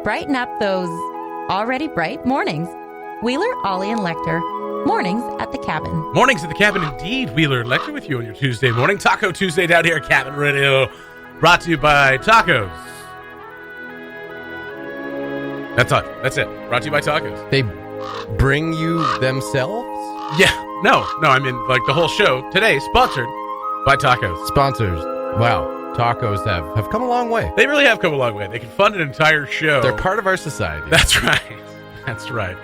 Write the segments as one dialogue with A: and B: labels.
A: Brighten up those already bright mornings. Wheeler, Ollie, and Lekter. Mornings at the Cabin.
B: Mornings at the Cabin, indeed. Wheeler, Lekter with you on your Tuesday morning. Taco Tuesday down here at Cabin Radio. Brought to you by Tacos. That's it. Brought to you by Tacos.
C: They bring you themselves?
B: Yeah. No, I mean, like the whole show today, sponsored by Tacos.
C: Sponsors. Wow. Tacos have come a long way.
B: They really have come a long way. They can fund an entire show.
C: They're part of our society.
B: That's right. That's right.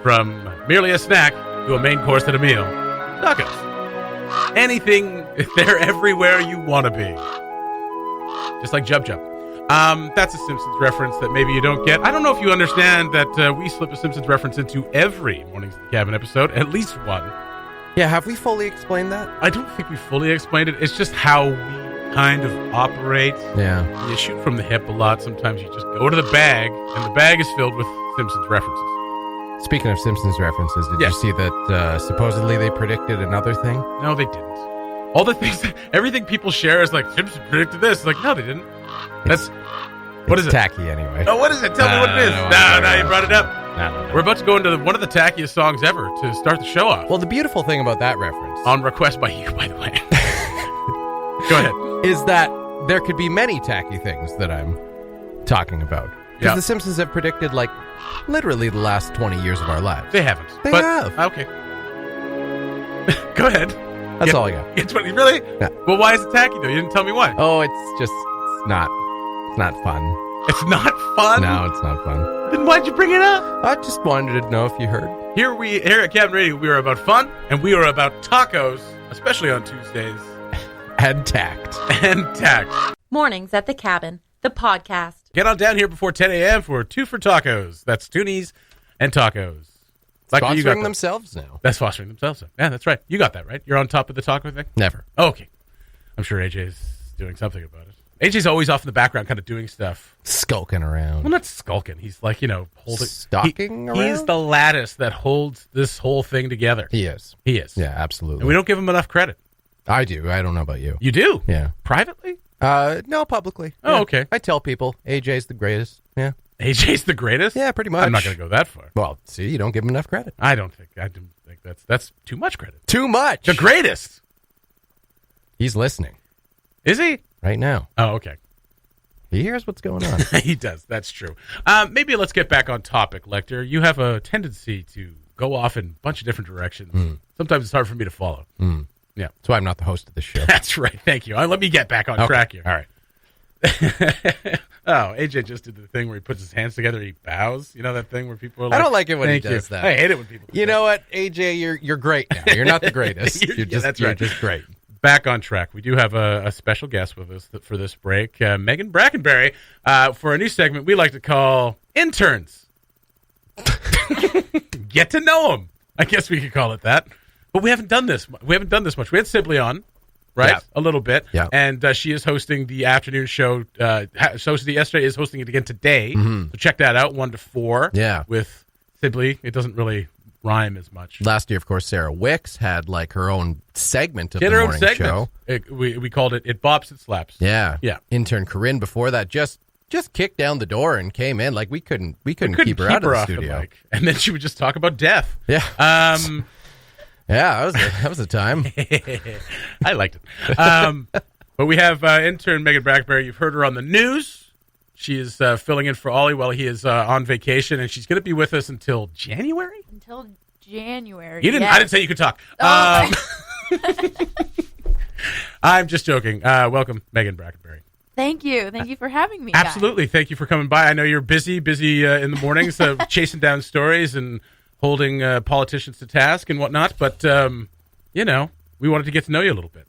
B: From merely a snack to a main course at a meal. Tacos. Anything, they're everywhere you want to be. Just like Jub Jub. That's a Simpsons reference that maybe you don't get. I don't know if you understand that we slip a Simpsons reference into every Mornings at the Cabin episode, at least one.
C: Yeah, have we fully explained that?
B: I don't think we fully explained it. It's just how we kind of operate.
C: Yeah.
B: You shoot from the hip a lot. Sometimes you just go to the bag, and the bag is filled with Simpsons references.
C: Speaking of Simpsons references, did you see that supposedly they predicted another thing?
B: No, they didn't. All the things, everything people share is like, Simpsons predicted this. Like, no, they didn't. What is it?
C: Tacky anyway.
B: Oh, what is it? Tell me what it is. No, you brought it up.
C: No.
B: We're about to go into one of the tackiest songs ever to start the show off.
C: Well, the beautiful thing about that reference,
B: on request by you, by the way. Go ahead.
C: Is that there could be many tacky things that I'm talking about. Because the Simpsons have predicted, like, literally the last 20 years of our lives.
B: They haven't.
C: They have.
B: Okay. Go ahead.
C: That's all I got.
B: It's really?
C: Yeah.
B: Well, why is it tacky, though? You didn't tell me why.
C: Oh, it's not fun.
B: It's not fun?
C: No, it's not fun.
B: Then why'd you bring it up?
C: I just wanted to know if you heard.
B: Here at Cabin Radio, we are about fun, and we are about tacos, especially on Tuesdays.
C: And tact.
A: Mornings at the Cabin, the podcast.
B: Get on down here before 10 a.m. for Two for Tacos. That's Toonies and tacos.
C: Sponsoring themselves now.
B: That's fostering themselves. Yeah, that's right. You got that, right? You're on top of the taco thing?
C: Never.
B: Oh, okay. I'm sure AJ's doing something about it. AJ's always off in the background kind of doing stuff.
C: Skulking around.
B: Well, not skulking. He's like, holding...
C: Stalking around?
B: He's the lattice that holds this whole thing together.
C: He is.
B: Yeah,
C: absolutely.
B: And we don't give him enough credit.
C: I do. I don't know about you.
B: You do?
C: Yeah.
B: Privately?
C: No, publicly.
B: Oh,
C: yeah.
B: okay.
C: I tell people AJ's the greatest. Yeah.
B: AJ's the greatest?
C: Yeah, pretty much.
B: I'm not going to go that far.
C: Well, see, you don't give him enough credit.
B: I didn't think that's too much credit.
C: Too much.
B: The greatest.
C: He's listening.
B: Is he?
C: Right now.
B: Oh, okay.
C: He hears what's going on.
B: He does. That's true. Maybe let's get back on topic, Lekter. You have a tendency to go off in a bunch of different directions. Sometimes it's hard for me to follow. Yeah.
C: That's why I'm not the host of the show.
B: That's right. Thank you. Let me get back on track here.
C: All right.
B: Oh, AJ just did the thing where he puts his hands together, he bows. You know that thing where people are like,
C: I don't like it when he does that.
B: I hate it when people do
C: You
B: that.
C: know what, AJ, you're great now. You're not the greatest. You're just great.
B: Back on track. We do have a special guest with us for this break, Meaghan Brackenbury, for a new segment we like to call Interns. Get to know them. I guess we could call it that. But we haven't done this. We haven't done this much. We had Sibley on, right? Yeah. A little bit.
C: Yeah.
B: And she is hosting the afternoon show. Hosted it yesterday, is hosting it again today. So check that out, 1 to 4.
C: Yeah.
B: With Sibley. It doesn't really rhyme as much.
C: Last year, of course, Sarah Wicks had like her own segment of the morning show.
B: We called it It Bops, It Slaps.
C: Yeah.
B: Yeah.
C: Intern Corinne before that just kicked down the door and came in. Like we couldn't keep her out of the studio.
B: And then she would just talk about death.
C: Yeah. Yeah, that was a time.
B: I liked it. But we have intern Meaghan Brackenbury. You've heard her on the news. She is filling in for Ollie while he is on vacation, and she's going to be with us until January?
D: Until January.
B: You didn't.
D: Yes.
B: I didn't say you could talk.
D: Oh.
B: I'm just joking. Welcome, Meaghan Brackenbury.
D: Thank you. Thank you for having me.
B: Absolutely.
D: Guys.
B: Thank you for coming by. I know you're busy in the mornings, chasing down stories and holding politicians to task and whatnot. But, we wanted to get to know you a little bit.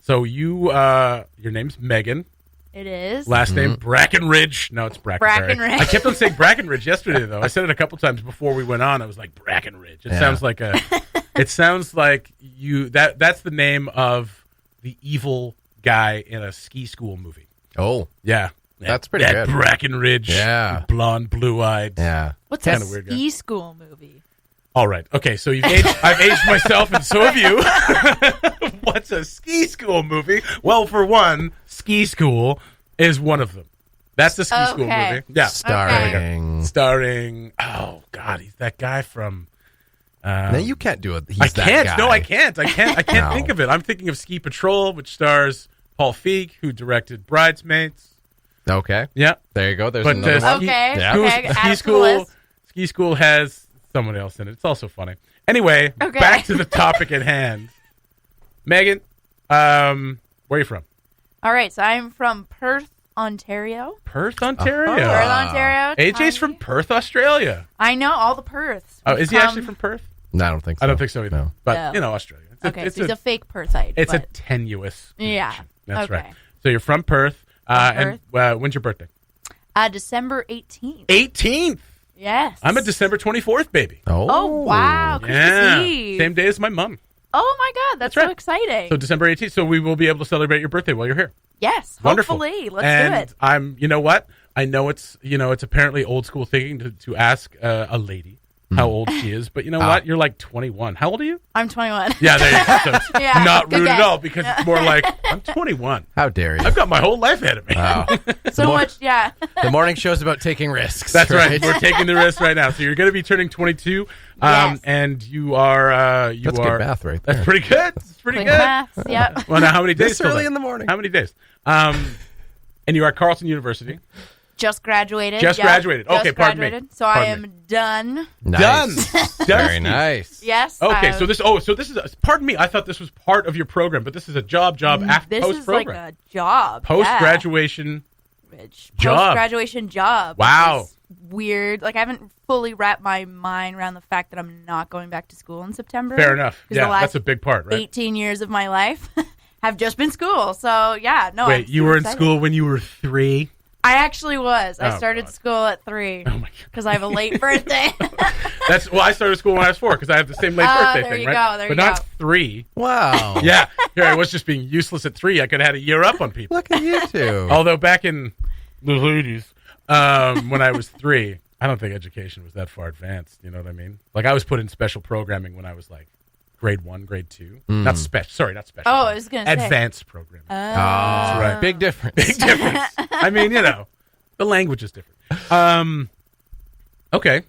B: So your name's Meaghan.
D: It is.
B: Last name Brackenridge. No, it's Brackenbury.
D: Brackenridge.
B: I kept on saying Brackenridge yesterday, though. I said it a couple times before we went on. I was like, Brackenridge. It sounds like it sounds like that's the name of the evil guy in a ski school movie.
C: Oh.
B: Yeah.
C: That's pretty good.
B: Brackenridge.
C: Yeah.
B: Blonde, blue-eyed.
C: Yeah.
D: What's
B: kind
D: a
B: of weird
D: ski school movie?
B: All right. Okay, so I've aged myself, and so have you. What's a ski school movie? Well, for one, ski school is one of them. That's the ski school movie. Yeah.
C: Starring.
B: Oh God, he's that guy from.
C: No, you can't do it.
B: I can't. No, I can't. I can't
C: No.
B: think of it. I'm thinking of Ski Patrol, which stars Paul Feig, who directed Bridesmaids.
C: Okay.
B: Yeah.
C: There you go. There's
B: But,
C: another one.
D: Okay.
C: Yeah.
D: Okay. Add it to the list.
B: Ski School has someone else in it. It's also funny. Anyway,
D: Okay.
B: back to the topic at hand. Meaghan, where are you from?
D: All right. So I'm from Perth, Ontario.
B: Perth, Ontario.
D: Perth, Ontario.
B: AJ's
D: tiny.
B: from Perth, Australia.
D: I know all the Perths.
B: Oh, is he actually from Perth?
C: No, I don't think so.
B: I don't think so either.
C: No.
B: But,
D: No.
B: Australia.
D: Okay, so he's a fake Perthite.
B: It's a
D: but-
B: tenuous
D: Yeah.
B: connection. That's
D: Okay.
B: right. So you're from Perth.
D: From
B: And when's your birthday?
D: December 18th.
B: 18th.
D: Yes.
B: I'm a December 24th baby.
D: Oh, wow. Christmas Eve.
B: Same day as my mom.
D: Oh, my God. That's
B: That's right.
D: so exciting.
B: So December 18th. So we will be able to celebrate your birthday while you're here.
D: yes.
B: Wonderful.
D: Hopefully. Let's
B: and
D: do it.
B: you know what? I know it's apparently old school thinking to ask a lady how old she is, but you know what? You're like 21. How old are you?
D: I'm 21.
B: Yeah, there you go. So it's
D: Yeah,
B: not
D: good
B: rude at
D: guess.
B: all because it's more like I'm 21.
C: How dare you?
B: I've got my whole life ahead of me.
C: Wow.
D: So much, yeah.
C: The morning show's about taking risks.
B: That's right. We're taking the risk right now. So you're going to be turning 22,
D: Yes.
B: and you are.
C: That's good math right there.
B: That's pretty good. That's pretty
D: Quick
B: good.
D: maths, yep.
B: Well, now how many days?
C: This
B: till
C: early
B: then?
C: in the morning.
B: How many days? And you are at Carleton University.
D: Just graduated.
B: Just
D: yep.
B: graduated. Okay,
D: Just
B: pardon me.
D: graduated. So
B: Pardon
D: I am done.
C: Nice.
B: Done.
C: Very nice.
D: Yes.
B: Okay, so this is. Pardon me. I thought this was part of your program, but this is a job after
D: this
B: post
D: is
B: program.
D: like a job.
B: Post graduation. job.
D: Post graduation job.
B: Wow.
D: Which is weird. Like I haven't fully wrapped my mind around the fact that I'm not going back to school in September.
B: Fair enough.
D: 'Cause
B: Yeah,
D: the last
B: that's a big part, right?
D: 18 years of my life have just been school. So yeah, no.
B: Wait, you were in school when you were 3?
D: I actually was. I
B: Oh,
D: started
B: God.
D: school at 3
B: Oh my God.
D: because I have a late birthday.
B: I started school when I was 4 because I have the same late birthday
D: there
B: thing,
D: you
B: right?
D: go, there
B: but
D: you
B: not
D: go.
B: 3.
C: Wow.
B: Yeah, here I was just being useless at 3. I could have had a year up on people.
C: Look at you two.
B: Although back in the 80s, when I was 3, I don't think education was that far advanced. You know what I mean? Like I was put in special programming when I was like grade 1, grade 2. Not special. Sorry, not special.
D: Oh, I was gonna say.
B: advanced programming.
C: That's
B: right.
C: Big difference.
B: Big difference. I mean, the language is different. Okay,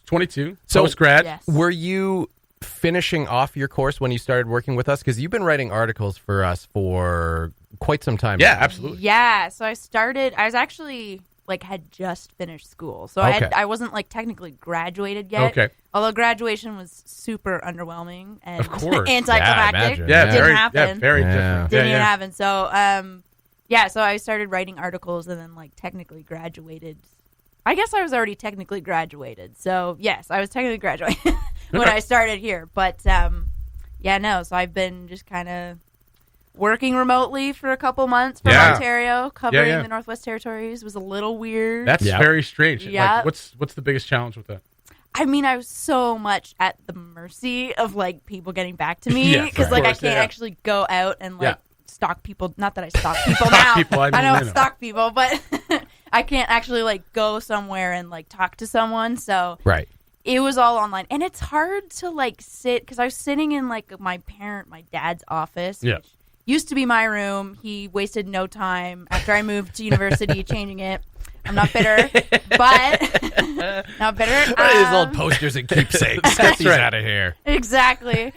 B: 22.
C: So-
B: Post grad.
D: Yes.
C: Were you finishing off your course when you started working with us? Because you've been writing articles for us for quite some time.
B: Yeah,
C: now.
B: absolutely.
D: Yeah, so I was actually had just finished school. So
C: Okay.
D: I wasn't technically graduated yet.
B: Okay.
D: Although graduation was super underwhelming and
B: Of course.
D: anticlimactic.
C: imagine.
B: Yeah,
C: Yeah.
B: very,
D: Didn't happen.
B: very
C: Yeah.
B: different.
D: Didn't
B: yeah,
D: even
B: yeah.
D: happen. So so I started writing articles and then technically graduated. I guess I was already technically graduated. So yes, I was technically graduated when
B: Okay.
D: I started here. But so I've been just kind of working remotely for a couple months from
B: Yeah.
D: Ontario, covering
B: yeah.
D: the Northwest Territories. Was a little weird.
B: That's
C: Yeah.
B: very strange.
D: Yeah.
B: What's the biggest challenge with that?
D: I mean, I was so much at the mercy of people getting back to me
B: Yes,
D: because
B: of
D: I
B: course,
D: can't
B: yeah.
D: actually go out and
B: Yeah.
D: stalk people. Not that I stalk people now.
B: people, I mean,
D: don't
B: you know.
D: stalk people, but I can't actually go somewhere and talk to someone. So
C: Right.
D: it was all online, and it's hard to sit because I was sitting in my dad's office.
B: Yeah.
D: Which used to be my room. He wasted no time after I moved to university changing it. I'm not bitter, but not bitter.
C: What are these old posters and keepsakes? Get these
B: right.
C: out of here.
D: Exactly.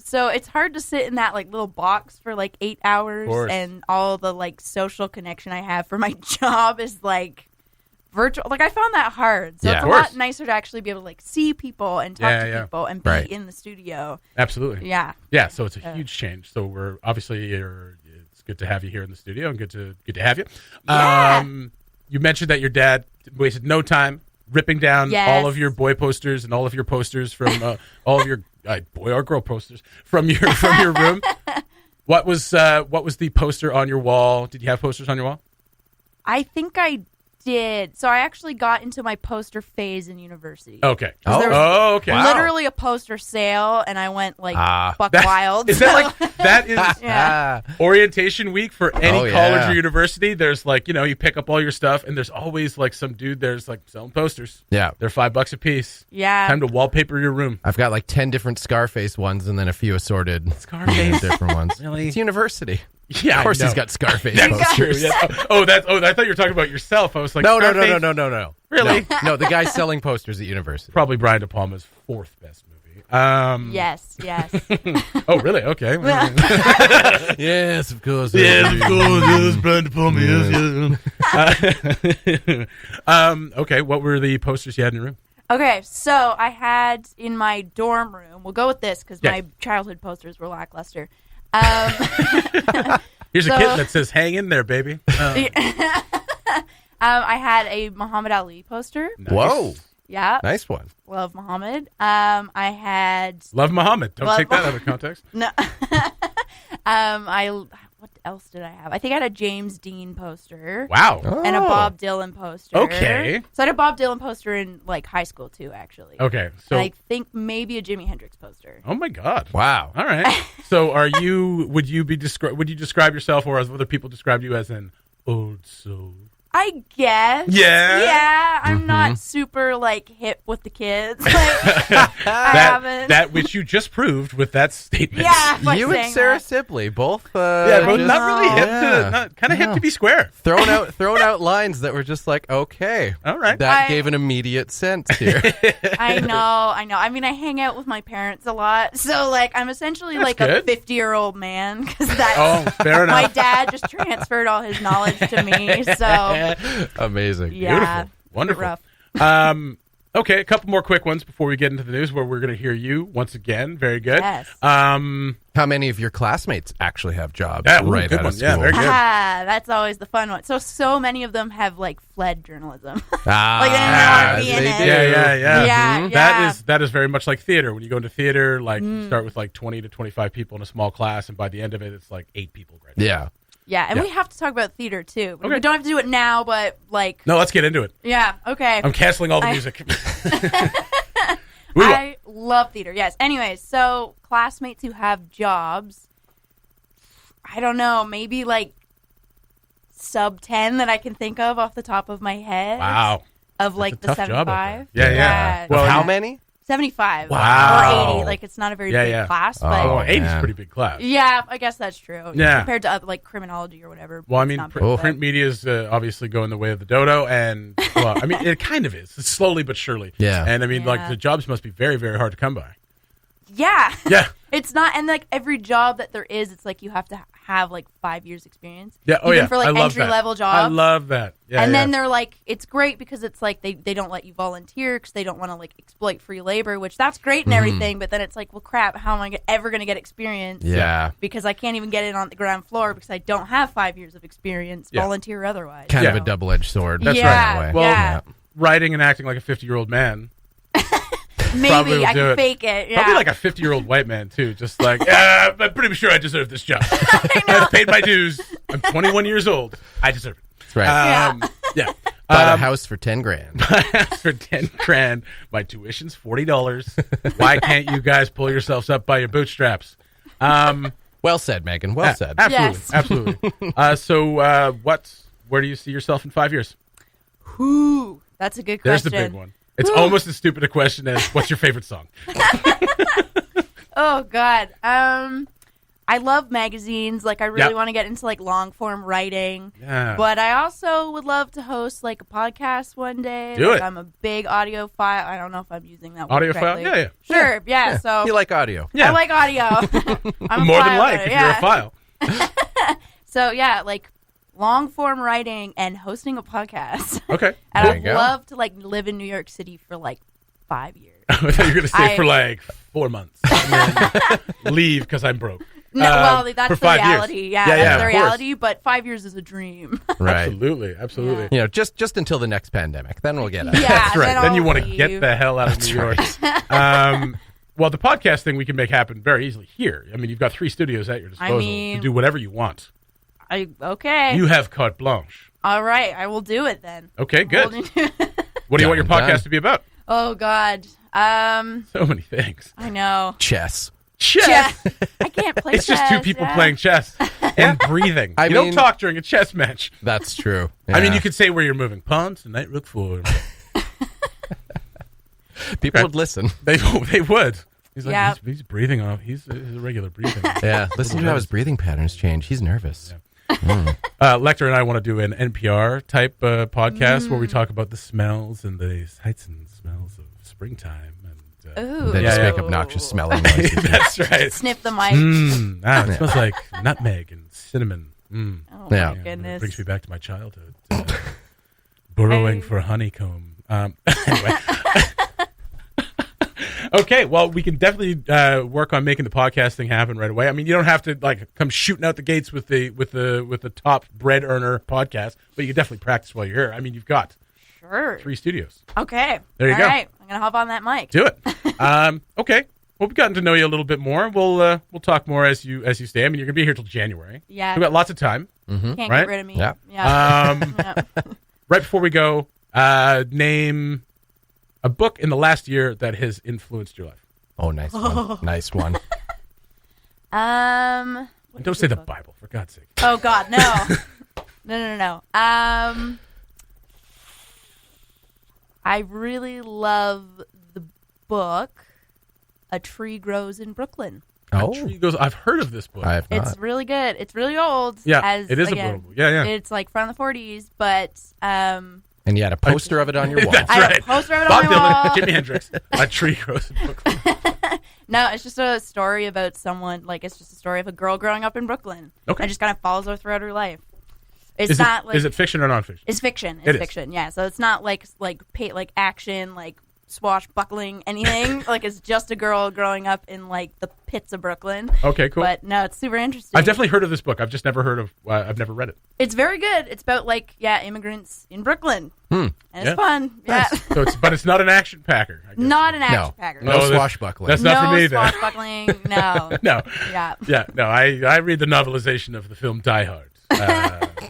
D: So it's hard to sit in that little box for 8 hours,
B: course.
D: and all the social connection I have for my job is virtual. I found that hard. So
C: Yeah.
D: it's a
B: Of course.
D: lot nicer to actually be able to see people and talk to
B: Yeah.
D: people and be
C: Right.
D: in the studio.
B: Absolutely.
D: Yeah.
B: Yeah, so it's a huge change. So we're obviously it's good to have you here in the studio and good to have you.
D: Yeah.
B: You mentioned that your dad wasted no time ripping down
D: Yes.
B: all of your boy posters and all of your posters from all of your boy or girl posters from your room. What was the poster on your wall? Did you have posters on your wall?
D: I think I did. So I actually got into my poster phase in university.
B: Okay.
C: Oh.
D: there was
B: Oh, okay.
C: Wow.
D: Literally a poster sale, and I went buck
B: That-
D: wild.
B: Is that that is
D: Yeah.
B: orientation week for any
C: Oh,
B: college
C: yeah.
B: or university? There's you pick up all your stuff, and there's always some dude there's selling posters.
C: Yeah.
B: They're $5 a piece.
D: Yeah.
B: Time to wallpaper your room.
C: I've got 10 different Scarface ones and then a few assorted
B: Scarface?
C: different ones.
B: Really?
C: It's university.
B: Yeah,
C: Of course
B: I know.
C: he's got Scarface
B: That's
C: posters.
B: true. Yeah. Oh, I thought you were talking about yourself. I was like,
C: No.
B: Really?
C: No, the guy's selling posters at university.
B: Probably Brian De Palma's fourth best movie.
D: Yes.
B: Oh, really? Okay.
C: Yes, of course.
B: Yes, Brian De Palma. Yes. Okay, what were the posters you had in your room?
D: Okay, so I had in my dorm room. We'll go with this because
B: Yes.
D: my childhood posters were lackluster.
B: Here's
D: So-
B: a kitten that says, "Hang in there, baby."
D: I had a Muhammad Ali poster.
B: Nice.
C: Whoa,
D: Yeah,
C: nice one.
D: love Muhammad. I had
B: Love Muhammad. Don't
D: Love
B: take that out of context.
D: no. What else did I have? I think I had a James Dean poster.
B: Wow.
D: And a Bob Dylan poster.
B: Okay.
D: So I had a Bob Dylan poster in like high school too, actually.
B: Okay. So,
D: And I think maybe a Jimi Hendrix poster.
B: oh my God.
C: Wow.
B: All right. So, would you describe yourself, or as other people describe you, as an old soul?
D: I guess.
B: Yeah?
D: Yeah. I'm not super like hip with the kids. Like, I haven't.
B: That which you just proved with that statement.
D: Yeah. like
C: You and
D: saying
C: Sarah
D: that.
C: Sibley both.
B: Yeah, but
C: just-
B: not really hip
C: Yeah.
B: kind of hip to be square.
C: Throwing out lines that were just like, okay,
B: All right.
C: that
D: I-
C: gave an immediate sense here.
D: I know. I mean, I hang out with my parents a lot, so like I'm essentially
B: That's
D: like
B: good.
D: a 50-year-old man because that's
B: Oh, fair
D: my
B: enough.
D: dad just transferred all his knowledge to me. So
C: Amazing.
D: yeah,
B: Beautiful. Wonderful.
D: rough.
B: Okay, a couple more quick ones before we get into the news, where we're going to hear you once again. Very good.
D: Yes.
C: How many of your classmates actually have jobs
B: Yeah, ooh,
C: right
B: good
C: out
B: one.
C: of
B: Yeah,
C: school?
B: very good.
D: That's always the fun one. So many of them have like fled journalism.
C: Ah,
D: Like, they didn't want to be in
C: they
D: it.
C: do.
B: Yeah.
D: Yeah,
B: Mhm.
D: yeah.
B: That is very much like theater. When you go into theater, like you start with like 20 to 25 people in a small class, and by the end of it, it's like 8 people graduate.
C: Yeah.
D: Yeah, and
B: Yeah.
D: we have to talk about theater too.
B: Okay.
D: We don't have to do it now, but like,
B: No, let's get into it.
D: yeah, okay.
B: I'm canceling all the
D: I-
B: music. We will.
D: I love theater. Yes. Anyways, so classmates who have jobs, I don't know, maybe like sub 10 that I can think of off the top of my head.
B: Wow.
D: Of like
B: That's a
D: the
B: tough job out
D: 75.
B: there. Yeah.
C: Well,
B: Well,
C: how
B: you-
C: many?
D: 75.
B: Wow.
D: Or 80. Like it's not a very
B: Yeah,
D: big
B: yeah.
D: class,
C: Oh.
D: but
B: Oh, 80 is a
C: man.
B: pretty big class.
D: yeah, I guess that's true.
B: Yeah.
D: Compared to other, like criminology or whatever.
B: Well, I
D: it's
B: mean,
D: not
B: pr-
D: big, but-
B: print media is obviously going the way of the dodo, and well, I mean, it kind of is. It's slowly but surely.
C: Yeah.
B: And I mean, like
D: Yeah.
B: the jobs must be very, very hard to come by.
D: Yeah.
B: Yeah.
D: It's not, and like every job that there is, it's like you have to have like 5 years experience.
B: Yeah. Oh,
D: Even
B: yeah.
D: for like
B: I love
D: entry
B: that.
D: level
B: I
D: jobs.
B: love that. Yeah.
D: and then
B: yeah.
D: they're like, it's great because it's like they don't let you volunteer because they don't want to like exploit free labor, which that's great and everything. But then it's like, well, crap, how am I ever going to get experience?
C: Yeah.
D: Because I can't even get it on the ground floor because I don't have 5 years of experience,
B: Yeah.
D: volunteer or otherwise.
C: Kind of
B: Yeah.
C: a double-edged sword.
B: That's
D: Yeah,
C: right.
B: Well,
D: yeah.
B: writing and acting like a 50-year-old man. Probably
D: Maybe
B: will
D: I
B: do
D: can
B: it.
D: fake it. Yeah.
B: Probably like a 50-year-old white man, too. Just like, I'm pretty sure I deserve this job. I've paid my dues. I'm 21 years old. I deserve it.
C: That's right.
B: Yeah.
C: Bought a house for $10,000.
B: For 10 grand. My tuition's $40. Why can't you guys pull yourselves up by your bootstraps?
C: Well said, Megan. Well said.
B: Absolutely.
D: Yes.
B: Absolutely. So, where do you see yourself in 5 years?
D: Ooh, that's a good
B: There's
D: question.
B: the big one. It's almost as stupid a question as what's your favorite song?
D: Oh God. I love magazines. Like I really
B: Yeah.
D: want to get into like long form writing.
B: Yeah.
D: But I also would love to host like a podcast one day.
B: Do
D: Like,
B: it.
D: I'm a big audiophile. I don't know if I'm using that
B: Audiophile?
D: word correctly.
B: Yeah.
D: Sure. Yeah. So
C: You like audio.
B: Yeah.
D: I like audio. I'm a
B: More than
D: file
B: like
D: reader,
B: if
D: yeah.
B: you're a file.
D: So yeah, like long form writing and hosting a podcast.
B: Okay.
D: And
C: There
D: I'd
C: you go.
D: love to like live in New York City for like 5 years.
B: I thought you were going to say
D: I-
B: for like 4 months. And then leave because I'm broke.
D: No, well, that's
B: for
D: the
B: 5 years.
D: reality. Yeah,
B: Yeah,
D: that's
B: yeah,
D: the
B: of course.
D: reality. But 5 years is a dream.
C: Right.
B: Absolutely. Absolutely.
C: You know, just until the next pandemic. Then we'll get it.
D: Yeah,
B: That's right.
D: then
B: Then you
D: I'll
B: want to
D: leave.
B: get the hell out of New York. Well, the podcast thing we can make happen very easily here. I mean, you've got 3 studios at your disposal
D: mean-
B: to do whatever you want.
D: Okay.
B: You have carte blanche.
D: All right, I will do it then.
B: Okay, good.
D: We'll do-
B: What do you want your
C: Done,
B: podcast
C: done.
B: to be about?
D: Oh God.
B: So many things.
D: I know.
C: Chess.
B: Chess.
D: Chess. I can't play
B: It's just 2
D: chess,
B: people
D: yeah.
B: playing chess and breathing.
C: I
B: You don't
C: mean-
B: talk during a chess match.
C: That's true.
B: I mean,
C: Yeah.
B: you could say where you're moving pawns and knight rook 4.
C: People would listen.
B: They would. He's like, he's breathing off. He's a regular breathing.
C: Yeah, listen to how his breathing patterns change. He's nervous.
B: Yeah. Lekter and I want to do an NPR type podcast where we talk about the smells and the sights and smells of springtime.
D: Ooh.
C: They just make obnoxious smelling noises.
B: That's right.
D: Snip the mic.
B: It smells like nutmeg and cinnamon.
D: Oh my goodness.
B: It brings me back to my childhood. Burrowing for honeycomb. Anyway. Okay, well, we can definitely work on making the podcast thing happen right away. I mean, you don't have to come shooting out the gates with the top bread earner podcast, but you can definitely practice while you're here. I mean, you've got 3 studios.
D: Okay.
B: There you go.
D: All right. I'm gonna hop on that mic.
B: Do it. Okay. Well, we've gotten to know you a little bit more. We'll talk more as you stay. I mean, you're gonna be here till January.
D: Yeah.
B: We've got lots of time.
D: Can't
B: right?
D: get rid of me.
C: Yeah.
D: Yeah.
B: Right before we go, name a book in the last year that has influenced your life.
C: Oh, nice one. Nice one.
B: Don't say the Bible, for God's sake.
D: Oh God, no. No. I really love the book A Tree Grows in Brooklyn.
C: Oh,
B: I've heard of this book.
C: I have not.
D: It's really good. It's really old.
B: Yeah, it is a book. Yeah.
D: It's like from the 40s, but
C: And you had a poster of it on your wall.
B: That's
D: I
B: right.
D: have a poster of it
B: Bob
D: on my
B: Dylan,
D: wall.
B: Jimi Hendrix, A Tree Grows in Brooklyn.
D: No, it's just a story about someone. It's just a story of a girl growing up in Brooklyn.
B: Okay.
D: And just kind of follows her throughout her life. It's
B: Is
D: not
B: it fiction or nonfiction?
D: It's fiction.
B: It
D: It's
B: is.
D: fiction. Yeah. So it's not like action, like swashbuckling, anything. It's just a girl growing up in the pits of Brooklyn.
B: Okay, cool.
D: But no, it's super interesting.
B: I've definitely heard of this book. I've just never heard of. I've never read it.
D: It's very good. It's about immigrants in Brooklyn, and it's
B: Yeah.
D: fun. Yeah.
B: So but it's not an action packer. I guess.
D: Not an action packer.
C: No
B: No,
C: swashbuckling.
B: that's not
D: no
B: for me, then.
D: swashbuckling. No.
B: No.
D: Yeah.
B: Yeah. No. I read the novelization of the film Die Hard.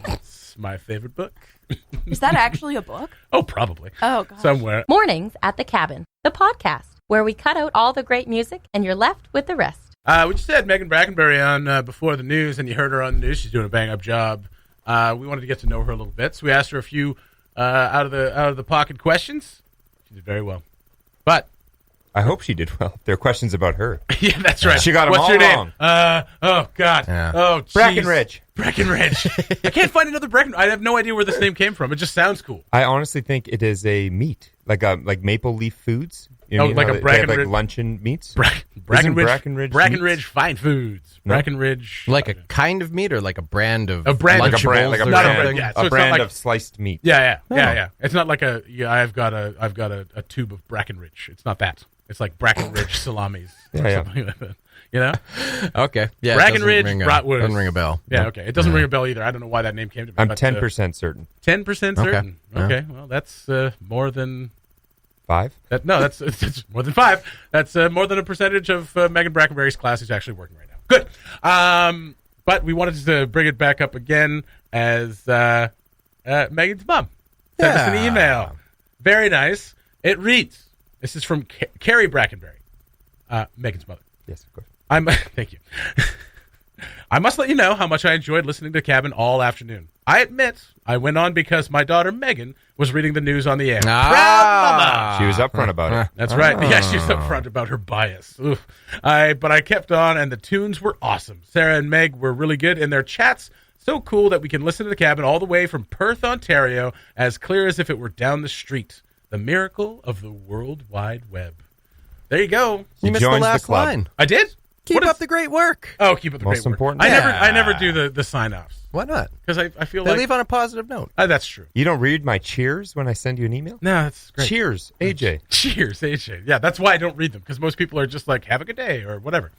B: It's my favorite book.
D: Is that actually a book?
B: Oh, probably.
D: Oh God.
B: Somewhere.
A: Mornings at the Cabin, the podcast, where we cut out all the great music and you're left with the rest.
B: We just had Meaghan Brackenbury on before the news, and you heard her on the news. She's doing a bang-up job. We wanted to get to know her a little bit, so we asked her a few out of the pocket questions. She did very well. But
E: I hope she did well. There are questions about her.
B: yeah, that's right.
E: She got them
B: What's
E: all
B: your
E: wrong.
B: name? Oh God.
C: Yeah.
B: Oh, geez.
E: Brackenridge.
B: Brackenridge. I can't find another Brackenridge. I have no idea where this name came from. It just sounds cool.
E: I honestly think it is a meat, like Maple Leaf Foods. You know,
B: Like a
E: they have
B: Brackenridge
E: luncheon meats.
B: Brackenridge.
E: Brackenridge
B: Fine Foods.
E: No.
B: Brackenridge.
C: Like a kind of meat or like a brand of
B: A brand
E: like
B: of
E: a brand,
C: vegetables or
B: Not a
C: something?
B: brand, yeah. So
E: a
B: it's not
E: brand
B: like-
E: of sliced meat.
B: Yeah. It's not like I've got a tube of Brackenridge. It's not that. It's like Brackenridge salamis. Or
E: Yeah.
B: something like that. You know?
C: Okay. Yeah.
B: Brackenridge
C: Bratwurst. Doesn't ring a bell.
B: Yeah,
C: No.
B: okay. It doesn't ring a bell either. I don't know why that name came to me.
E: I'm
B: but,
E: 10% certain.
B: 10% certain.
C: Okay.
B: Okay. Well, that's more than
E: 5?
B: that's it's more than 5. That's more than a percentage of Meaghan Brackenbury's class is actually working right now. Good. But we wanted to bring it back up again as Megan's mom sent us an email. Very nice. It reads, this is from Carrie Brackenbury, Megan's mother.
E: Yes, of course.
B: Thank you. I must let you know how much I enjoyed listening to Cabin all afternoon. I admit I went on because my daughter Megan was reading the news on the air. Proud mama.
E: She was upfront about it.
B: That's right. Yeah, she's upfront about her bias. Oof. But I kept on, and the tunes were awesome. Sarah and Meg were really good in their chats. So cool that we can listen to the Cabin all the way from Perth, Ontario, as clear as if it were down the street. The miracle of the World Wide Web. There you go.
C: You missed the
E: joins the
C: last
E: club.
C: line.
B: I did?
C: Keep up the great work.
B: Oh, keep up the
E: Most
B: great work.
E: important.
B: I never do the sign-offs.
C: Why not?
B: Because I feel
C: They
B: like...
C: leave on a positive note.
B: that's true.
E: You don't read my cheers when I send you an email?
B: No, that's great.
E: Cheers, AJ.
B: Cheers, AJ. Yeah, that's why I don't read them, because most people are just like, have a good day, or whatever.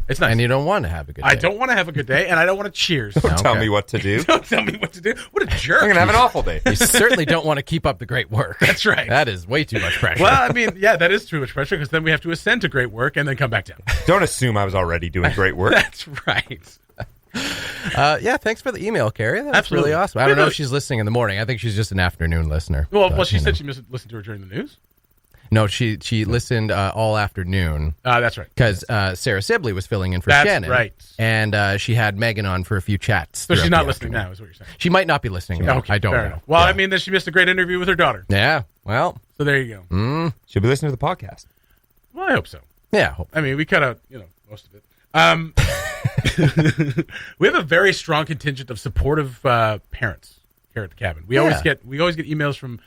B: It's nice.
C: And you don't want to have a good day.
B: I don't want to have a good day, and I don't want to cheers.
E: Don't tell
C: Okay.
E: me what to do.
B: Don't tell me what to do. What a jerk.
E: I'm going to have an awful day.
C: You certainly don't want to keep up the great work.
B: That's right.
C: That is way too much pressure.
B: Well, I mean, yeah, that is too much pressure, because then we have to ascend to great work and then come back down.
E: Don't assume I was already doing great work.
B: That's right.
C: Yeah, thanks for the email, Carrie. That's
B: Absolutely.
C: really awesome. I don't know if she's listening in the morning. I think she's just an afternoon listener.
B: Well,
C: But,
B: she
C: you
B: said
C: know.
B: she listened to her during the news.
C: No, she listened all afternoon
B: That's right.
C: because Sarah Sibley was filling in for
B: That's
C: Shannon.
B: right.
C: And she had Megan on for a few chats.
B: So she's
C: throughout
B: not
C: the
B: listening
C: afternoon.
B: now, is what you're saying.
C: She might not be listening now.
B: Okay,
C: I don't
B: fair
C: know.
B: enough. Well,
C: Yeah.
B: I mean, then she missed a great interview with her daughter.
C: Yeah, well,
B: So there you go.
E: She'll be listening to the podcast.
B: Well, I hope so.
C: Yeah.
B: I mean, we cut out, most of it. We have a very strong contingent of supportive parents here at the cabin. We always get emails from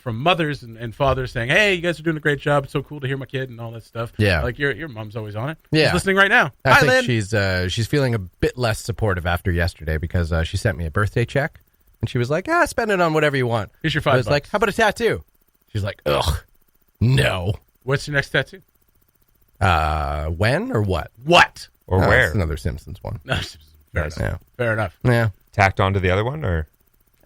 B: mothers and fathers saying, "Hey, you guys are doing a great job. It's so cool to hear my kid," and all that stuff.
C: Yeah,
B: like your mom's always on it.
C: Yeah,
B: she's listening right now.
C: I think
B: Lynn.
C: she's feeling a bit less supportive after yesterday because she sent me a birthday check and she was like, spend it on whatever you want.
B: Here's your $5.
C: I was like, how about a tattoo? She's like, ugh, no.
B: What's your next tattoo?
C: When or what?
B: What
E: or where?
C: It's another Simpsons one.
B: No, fair enough.
C: Yeah,
E: tacked onto the other one or.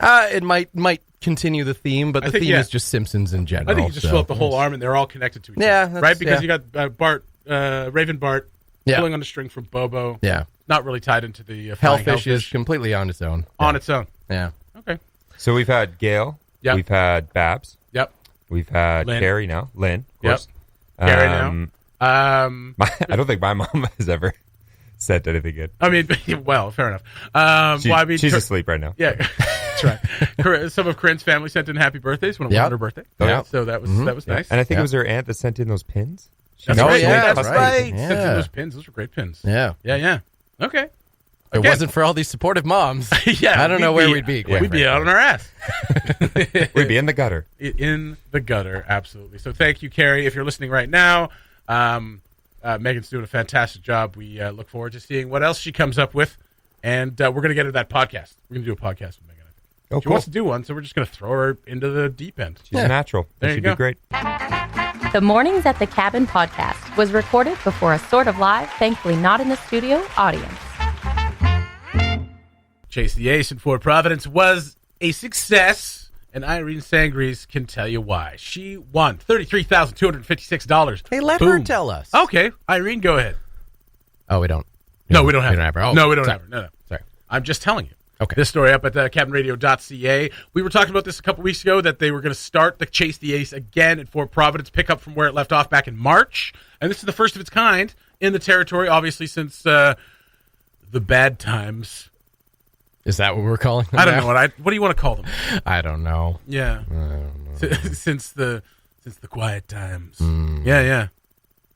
C: It might continue the theme, but the theme is just Simpsons in general.
B: I think you just fill up the whole arm, and they're all connected to each other. Right? Because you got Bart, Raven Bart, pulling on the string from Bobo.
C: Yeah,
B: not really tied into the
C: Hellfish is completely on its own.
B: On its own.
C: Yeah.
B: Okay.
E: So we've had Gail.
B: Yep.
E: We've had Babs.
B: Yep.
E: We've had
B: Lynn.
E: Carrie now. Lynn, of course.
B: Yep. Carrie now.
E: I don't think my mom has ever said anything good.
B: I mean, well, fair enough.
E: She's asleep right now.
B: Yeah. That's right. Some of Corinne's family sent in happy birthdays when it wasn't her birthday.
E: Yeah.
B: So that was nice.
E: And I think it was her aunt that sent in those pins.
B: That's right.
C: That's
B: right.
C: Yeah.
B: Sent in those pins. Those were great pins.
C: Yeah.
B: Yeah. Okay.
C: If it wasn't for all these supportive moms, I don't know where we'd be.
B: We'd be out on our ass.
E: We'd be in the gutter.
B: In the gutter, absolutely. So thank you, Carrie. If you're listening right now, Meaghan's doing a fantastic job. We look forward to seeing what else she comes up with. And we're going to get her that podcast. We're going to do a podcast with Meaghan, I think.
E: Oh,
B: she wants to do one, so we're just going to throw her into the deep end.
E: She's a natural.
B: There you go.
E: Be great.
A: The Mornings at the Cabin podcast was recorded before a sort of live, thankfully not in the studio, audience.
B: Chase the Ace in Fort Providence was a success, and Irene Sangries can tell you why. She won $33,256.
C: Hey, let her tell us.
B: Okay, Irene, go ahead.
C: Oh, we don't.
B: No, we don't have
C: her.
B: Oh, no, we don't have her. No.
C: Sorry.
B: I'm just telling you.
C: Okay.
B: This story up at cabinradio.ca. We were talking about this a couple weeks ago, that they were going to start the Chase the Ace again at Fort Providence, pick up from where it left off back in March. And this is the first of its kind in the territory, obviously, since the bad times.
C: Is that what we're calling them?
B: I don't know. What do you want to call them?
C: I don't know.
B: Yeah.
C: I don't know.
B: Since the quiet times. Yeah.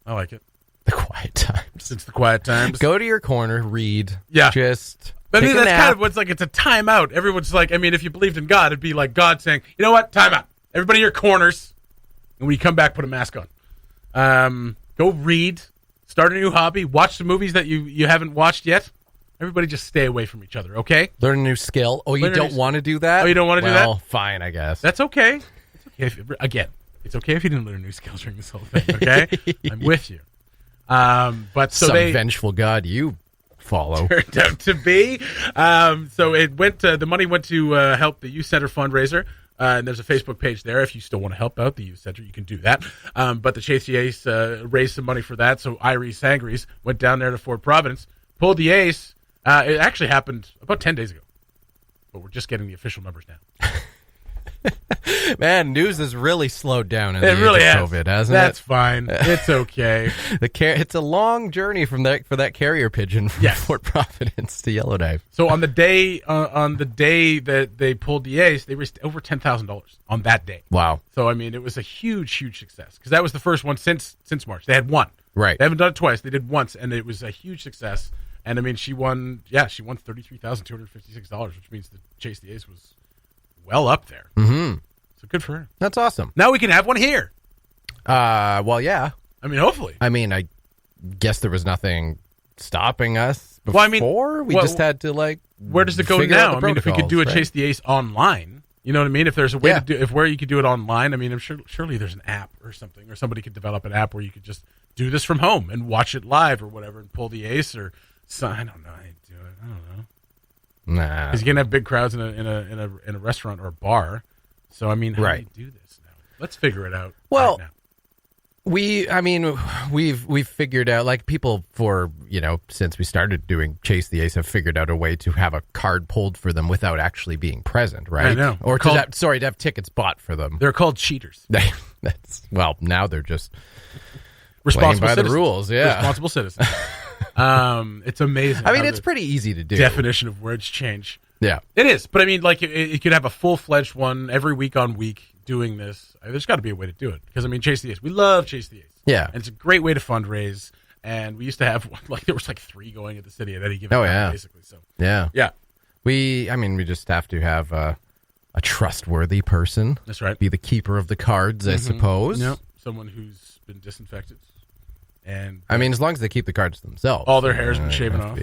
B: I like it.
C: The quiet times.
B: Since the quiet times.
C: Go to your corner, read.
B: Yeah.
C: Just
B: But I mean,
C: take a
B: that's
C: nap.
B: kind of what's like, it's a timeout. Everyone's like, I mean, if you believed in God, it'd be like God saying, you know what, timeout. Everybody in your corners. And when you come back, put a mask on. Go read. Start a new hobby. Watch some movies that you haven't watched yet. Everybody just stay away from each other, okay?
C: Learn a new skill. Oh, you don't want to do that?
B: Oh, you don't want to do that?
C: Well, fine, I guess.
B: That's okay. It's okay it's okay if you didn't learn new skills during this whole thing, okay? I'm with you. But so
C: Some vengeful God you follow.
B: Turned out to be. So it went. The money went to help the Youth Center fundraiser. And there's a Facebook page there. If you still want to help out the Youth Center, you can do that. But the Chase the Ace raised some money for that. So Irene Sangries went down there to Fort Providence, pulled the ace. It actually happened about 10 days ago. But we're just getting the official numbers now.
C: Man, news has really slowed down in
B: It
C: the
B: really
C: age
B: has.
C: of COVID, hasn't
B: That's
C: it?
B: fine. It's okay.
C: It's a long journey for that carrier pigeon from Fort Providence to Yellowknife.
B: So on the day that they pulled the ace, they raised over $10,000 on that day.
C: Wow.
B: So I mean, it was a huge success because that was the first one since March. They had one.
C: Right.
B: They haven't done it twice. They did once, and it was a huge success. And I mean, she won $33,256, which means the Chase the Ace was well up there.
C: Mm-hmm.
B: So good for her.
C: That's awesome.
B: Now we can have one here.
C: Well, yeah.
B: I mean, hopefully.
C: I mean, I guess there was nothing stopping us before.
B: Well, I mean,
C: we just had to
B: where does it go now? I mean, if we could do a Chase the Ace online, you know what I mean? If there's a way to do, where you could do it online, I mean, I'm surely there's an app or something, or somebody could develop an app where you could just do this from home and watch it live or whatever, and pull the ace or I don't know how you do it. I don't know.
C: Nah,
B: because you can have big crowds in a restaurant or a bar. So I mean, how do you do this now? Let's figure it out.
C: Well,
B: right now.
C: we've figured out, people since we started doing Chase the Ace have figured out a way to have a card pulled for them without actually being present, right?
B: I know.
C: Or to have tickets bought for them.
B: They're called cheaters.
C: Now they're just
B: responsible
C: playing by
B: citizens.
C: the rules. Yeah,
B: responsible citizens. It's amazing.
C: I mean, it's pretty easy to do.
B: Definition of words change.
C: Yeah,
B: it is. But I mean, you could have a full-fledged one every week on week doing this. There's got to be a way to do it because I mean, Chase the Ace. We love Chase the Ace.
C: Yeah.
B: And it's a great way to fundraise. And we used to have, there was 3 going at the city at any given time, basically. So,
C: yeah. We just have to have a trustworthy person.
B: That's right.
C: Be the keeper of the cards, I suppose.
B: Yep. Someone who's been disinfected. And
C: as long as they keep the cards themselves.
B: all their hair's been shaven off.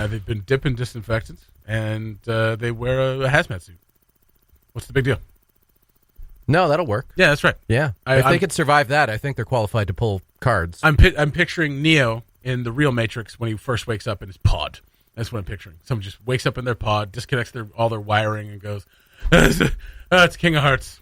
B: They've been dipped in disinfectant, and they wear a hazmat suit. What's the big deal?
C: No, that'll work.
B: Yeah, that's right.
C: Yeah. If they could survive that, I think they're qualified to pull cards.
B: I'm picturing Neo in the real Matrix when he first wakes up in his pod. That's what I'm picturing. Someone just wakes up in their pod, disconnects all their wiring, and goes, it's King of Hearts.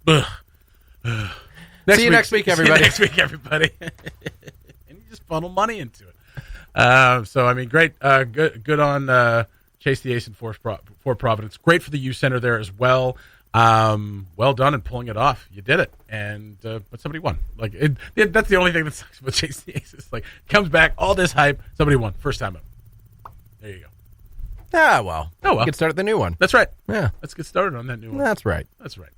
B: See
C: you next week, everybody.
B: Next week, everybody. And you just funnel money into it. Great. Good on Chase the Ace in Fort Providence. Great for the youth center there as well. Well done in pulling it off. You did it, and but somebody won. That's the only thing that sucks about Chase the Ace. It's comes back, all this hype, somebody won first time up. There you go.
C: Ah, well.
B: Oh well.
C: Get started the new one.
B: That's right.
C: Yeah.
B: Let's get started on that new one.
C: That's right.
B: That's right.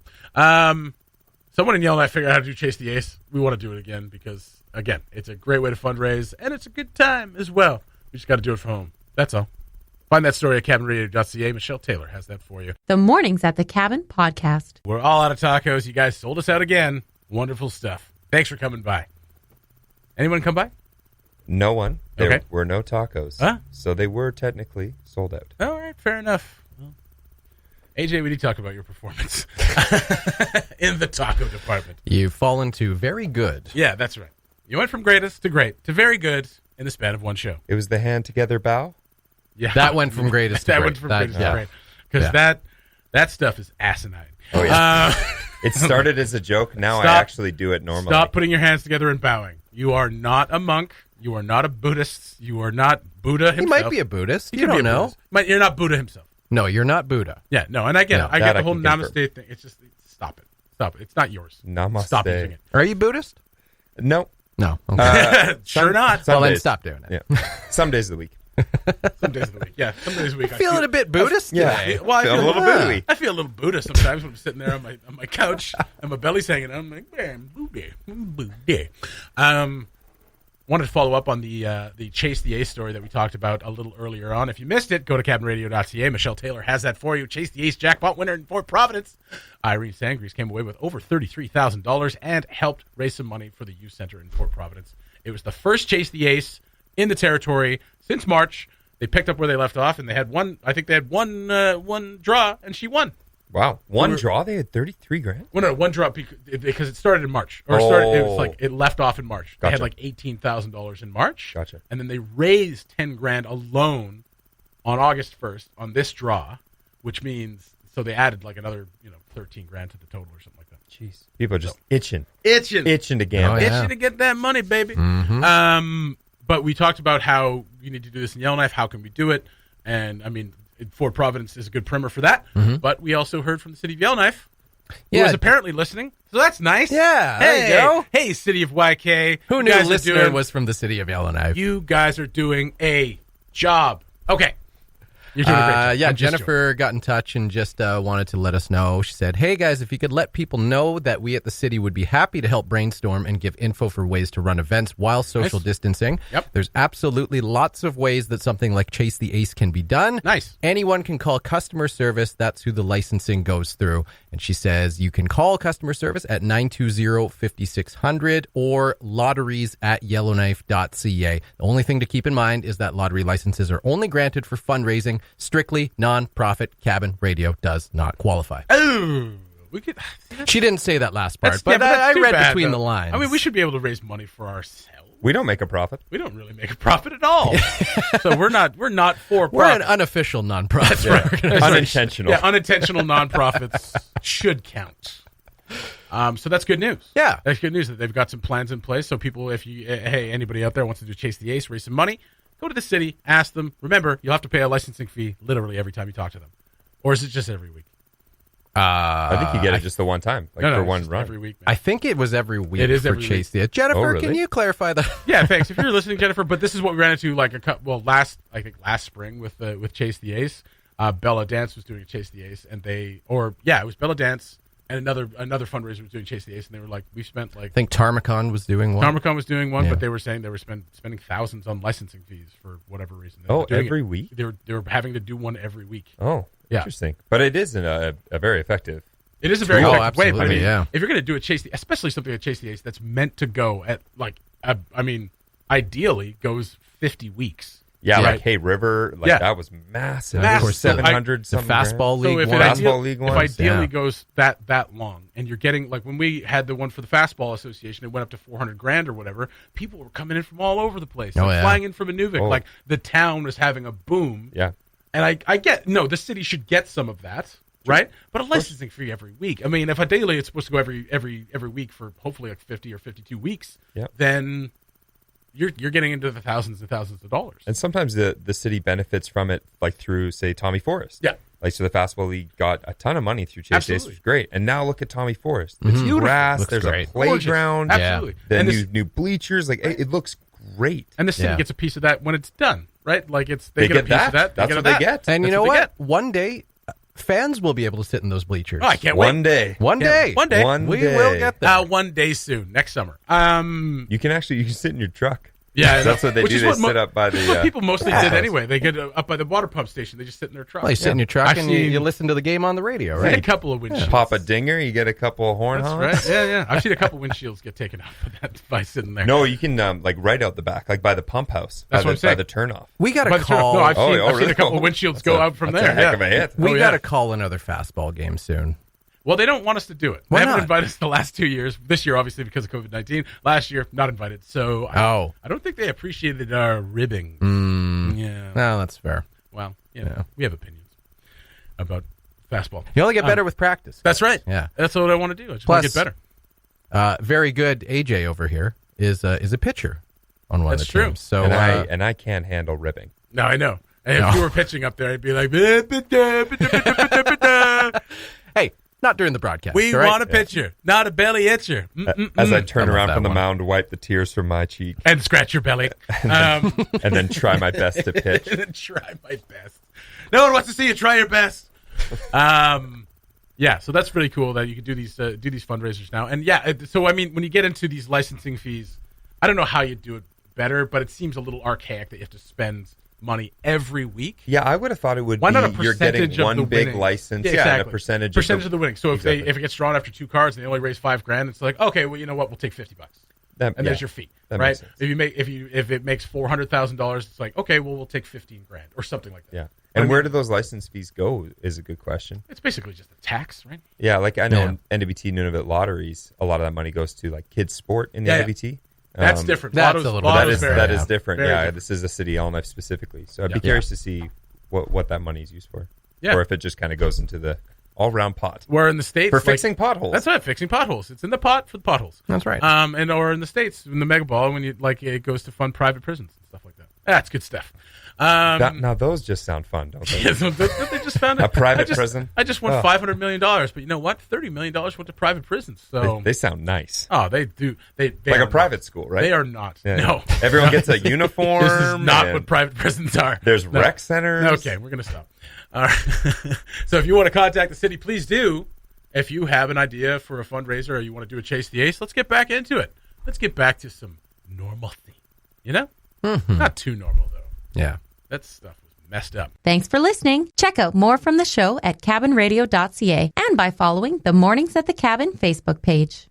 B: Someone in Yellowknife figured out how to do Chase the Ace. We want to do it again because, again, it's a great way to fundraise, and it's a good time as well. We just got to do it from home. That's all. Find that story at cabinradio.ca. Michelle Taylor has that for you.
A: The Mornings at the Cabin podcast.
B: We're all out of tacos. You guys sold us out again. Wonderful stuff. Thanks for coming by. Anyone come by?
E: No one. There
B: Okay.
E: were no tacos.
B: Huh?
E: So they were technically sold out.
B: All right, fair enough. Well, AJ, we need to talk about your performance in the taco department.
C: You've fallen to very good.
B: Yeah, that's right. You went from greatest to great to very good in the span of one show.
E: It was the hand together bow.
B: Yeah,
C: That went from greatest to
B: that
C: great.
B: went from greatest to
C: yeah.
B: great because that stuff is asinine.
E: Oh, yeah. It started as a joke. Now I actually do it normally.
B: Stop putting your hands together and bowing. You are not a monk. You are not a Buddhist. You are not Buddha himself.
C: He might be a Buddhist.
B: He
C: You
B: could be
C: don't
B: a
C: know.
B: Buddhist. You're not Buddha himself.
C: No, you're not Buddha.
B: Yeah, no, and I get
C: No,
B: it. I get the
E: I
B: whole
E: can confirm.
B: namaste thing. It's just stop it. Stop it. It's not yours.
E: Namaste.
B: Stop using it.
C: Are you Buddhist?
E: No.
C: No. Okay.
B: Sure not.
E: Some
C: well, then
E: days.
C: stop doing it.
E: Yeah. Some days of the week.
B: Some days of the week. Yeah, some days of the week.
C: Feeling a bit Buddhist today.
B: Well, I
E: Feel
B: feel
E: a little booty.
B: I feel a little Buddha sometimes when I'm sitting there on my couch and my belly's hanging out. I'm like, man, Buddha. Wanted to follow up on the Chase the Ace story that we talked about a little earlier on. If you missed it, go to cabinradio.ca. Michelle Taylor has that for you. Chase the Ace jackpot winner in Fort Providence. Irene Sangries came away with over $33,000 and helped raise some money for the youth center in Fort Providence. It was the first Chase the Ace in the territory since March. They picked up where they left off, and they had one draw, and she won.
E: Wow. One draw, they had 33 grand?
B: Well, no, one draw because it started in March. It was it left off in March.
E: Gotcha.
B: They had $18,000 in March.
E: Gotcha.
B: And then they raised 10 grand alone on August 1st on this draw, which means, so they added another 13 grand to the total or something like that.
E: Jeez. People are just itching to gamble.
C: Oh, yeah.
B: Itching to get that money, baby.
C: Mm-hmm.
B: But we talked about how you need to do this in Yellowknife. How can we do it? And, Fort Providence is a good primer for that.
C: Mm-hmm.
B: But we also heard from the city of Yellowknife, who
C: Yeah.
B: is apparently listening. So that's nice.
C: Yeah,
B: Hey,
C: there you go.
B: Hey, city of YK.
C: Who
B: You
C: knew
B: guys are
C: listener
B: doing-
C: was from the city of Yellowknife?
B: You guys are doing a job. Okay. You're doing a great job.
C: Yeah,
B: I'm just
C: Jennifer got in touch and just wanted to let us know. She said, hey, guys, if you could let people know that we at the city would be happy to help brainstorm and give info for ways to run events while social distancing.
B: Yep.
C: There's absolutely lots of ways that something like Chase the Ace can be done.
B: Nice.
C: Anyone can call customer service. That's who the licensing goes through. And she says you can call customer service at 920-5600 or lotteries@yellowknife.ca. The only thing to keep in mind is that lottery licenses are only granted for fundraising. Strictly non-profit. Cabin Radio does not qualify.
B: Oh, we could.
C: She didn't say that last part, but
B: that's
C: I
B: too
C: read
B: bad,
C: between
B: though.
C: the lines.
B: We should be able to raise money for ourselves.
E: We don't make a profit.
B: We don't really make a profit at all. So we're not for
C: We're an
B: profit.
C: unofficial non-profit.
B: That's right.
E: Unintentional.
B: Yeah, unintentional nonprofits should count. So that's good news.
C: Yeah.
B: That's good news that they've got some plans in place. So people, if you, hey, anybody out there wants to do Chase the Ace, raise some money, go to the city, ask them. Remember, you'll have to pay a licensing fee literally every time you talk to them. Or is it just every week?
E: I think you get it just the one time,
B: No,
E: for
B: it's
E: one
B: just
E: run.
B: every week. Man.
C: I think it was every week
B: It is
C: for
B: every
C: Chase
B: week.
C: the Ace. Jennifer,
E: Oh, really?
C: can you clarify that?
B: Yeah, thanks. If you're listening, Jennifer, but this is what we ran into last spring with Chase the Ace. Bella Dance was doing a Chase the Ace, and it was Bella Dance, and another fundraiser was doing Chase the Ace, and they were like, we spent like
C: I think Tarmacon was doing one.
B: Tarmacon was doing one,
C: Yeah.
B: but they were saying they were spending thousands on licensing fees for whatever reason. They
E: Oh,
B: were doing
E: every
B: it.
E: week?
B: They were having to do one every week.
E: Oh,
B: Yeah.
E: interesting. But it is a very effective.
B: It is a very
C: Oh,
B: effective way. But I
C: absolutely,
B: mean,
C: yeah.
B: if you're going to do especially something like Chase the Ace that's meant to go at like, I mean, ideally goes 50 weeks.
E: Yeah,
B: Right.
E: like Hey River, like
B: Yeah.
E: that was massive.
B: Massive.
E: Of course, 700
C: The
E: something
C: fastball
B: So
C: league
B: if
C: one.
E: Fastball league
B: if
E: ones,
B: ideally
C: yeah.
B: goes that long, and you're getting like when we had the one for the Fastball Association, it went up to $400,000 or whatever. People were coming in from all over the place,
C: Oh, yeah.
B: flying in from Inuvik.
E: Oh.
B: Like the town was having a boom.
E: Yeah.
B: And I get the city should get some of that, right? But a licensing fee every week. I mean, if ideally it's supposed to go every week for hopefully like 50 or 52 weeks,
E: Yep.
B: then you're getting into the thousands and thousands of dollars.
E: And sometimes the city benefits from it, like through, say, Tommy Forest.
B: Yeah.
E: Like, so the Fastball League got a ton of money through Chase Days,
B: Absolutely.
E: which is great. And now look at Tommy Forest.
C: Mhm.
E: It's
B: Beautiful.
E: grass.
C: Looks
E: There's
C: great.
E: a playground.
B: Gorgeous.
C: Yeah.
B: Absolutely.
E: The
B: And
E: new bleachers. Like, it looks great.
B: And the city
C: Yeah.
B: gets a piece of that when it's done, right? Like
E: They
B: get a
E: get
B: piece
E: that.
B: of that.
E: That's
B: get
E: what
B: of
E: they
B: that.
E: get.
C: And you
B: That's
C: know
B: what they
C: what?
B: get.
C: One day, fans will be able to sit in those bleachers.
B: Oh, I can't wait.
E: One day.
C: One
B: Yeah,
C: day.
B: one day.
E: One
C: We
E: day.
C: will get there.
B: One day soon, next summer.
E: You can sit in your truck.
B: Yeah,
E: That's what they
B: which
E: do.
B: is
E: They
B: what
E: sit up by
B: which is
E: the,
B: what people mostly
E: yeah.
B: did anyway. They get up by the water pump station. They just sit in their truck.
C: Well, you sit in your truck
B: I've
C: and
B: seen-
C: you listen to the game on the radio,
B: I've seen a
C: right?
B: couple of windshields.
E: Pop a dinger, you get a couple of horn
B: That's
E: honks.
B: right. Yeah. I've seen a couple windshields get taken out for that by sitting there.
E: No, you can like right out the back, like by the pump house.
B: That's
E: by
B: what I'm saying.
E: By the turnoff.
C: We got
B: By
C: to
B: the turn-
C: call.
B: No, I've seen
E: really?
B: a couple of windshields
E: That's
B: go
E: a-
B: out from
E: that's
B: there.
E: a heck
B: yeah.
E: of a hit.
C: we
B: Oh,
C: got to
B: yeah.
C: call another fastball game soon.
B: Well, they don't want us to do it.
C: Why
B: They haven't
C: not?
B: invited us the last 2 years. This year, obviously, because of COVID-19. Last year, not invited. So
C: Oh.
B: I don't think they appreciated our ribbing. Yeah.
C: No, that's fair.
B: Well,
C: Yeah.
B: we have opinions about fastball.
C: You only get better with practice.
B: That's right.
C: Yeah.
B: That's what I want to do. I just want to
C: Plus-
B: get better.
C: Very good. AJ over here is a pitcher on one
B: That's
C: of the
B: true.
C: teams. So
E: And I can't handle ribbing.
B: No, I know. And
C: No.
B: if you were pitching up there, I'd be like,
C: hey, not during the broadcast.
B: we
C: all right?
B: want a pitcher, not a belly itcher.
E: As I turn
C: I love
E: around
C: that
E: from the
C: one.
E: mound to wipe the tears from my cheek,
B: And scratch your belly.
E: and then try my best to pitch.
B: And try my best. No one wants to see you try your best. Yeah, so that's really cool that you can do these fundraisers now. And yeah, so I mean, when you get into these licensing fees, I don't know how you do it better, but it seems a little archaic that you have to spend money every week.
E: Yeah, I would have thought it would
B: Why
E: be
B: not a
E: you're
B: percentage
E: getting
B: of
E: one
B: the
E: big
B: winnings?
E: license,
B: Yeah,
E: and a
B: exactly.
E: percentage
B: of the winning. So if
E: Exactly.
B: if it gets drawn after 2 cards and they only raise $5,000, it's like, okay, well, you know what, we'll take $50.
E: That,
B: And
E: yeah,
B: there's your fee,
E: that
B: right?
E: makes sense.
B: If it makes $400,000, it's like, okay, well, we'll take $15,000 or something like that.
E: Yeah.
B: I
E: And
B: mean-
E: where do those license fees go is a good question.
B: It's basically just a tax, right?
E: Yeah, like I know
C: Yeah.
E: in NWT Nunavut lotteries, a lot of that money goes to like kids sport in the
B: Yeah, yeah.
E: NWT.
B: That's different.
C: that's
B: Lotto's-
C: a little
E: But
C: bit
B: Lotto's
C: different.
E: that
B: very-
E: is different.
B: Very
E: Yeah,
B: different.
E: this is a city Yellowknife specifically. So I'd
B: Yeah.
E: be curious to see what that money is used for.
B: Yeah.
E: Or if it just kind of goes into the all-round pot.
B: Where in the States,
E: For
B: like-
E: fixing potholes.
B: That's right, fixing potholes. It's in the pot for the potholes.
C: That's right.
B: Or in the States, in the mega ball, when you like it goes to fund private prisons and stuff like that. That's good stuff.
E: Now those just sound fun, don't they?
B: Yeah, so they just found it.
E: A private prison?
B: I just won
E: Oh.
B: $500 million, but you know what? $30 million went to private prisons. So
E: They sound nice.
B: oh, they do. They
E: Like
B: are
E: a private
B: not.
E: school, right?
B: They are not.
E: Yeah.
B: No,
E: Everyone gets a uniform.
B: This is not
E: and
B: what private prisons are.
E: There's
B: No.
E: rec centers.
B: Okay, we're going to stop. All right. So if you want to contact the city, please do. If you have an idea for a fundraiser or you want to do a Chase the Ace, let's get back into it. Let's get back to some normalcy. You know? Not too normal, though.
C: yeah.
B: That stuff was messed up.
A: Thanks for listening. Check out more from the show at cabinradio.ca and by following the Mornings at the Cabin Facebook page.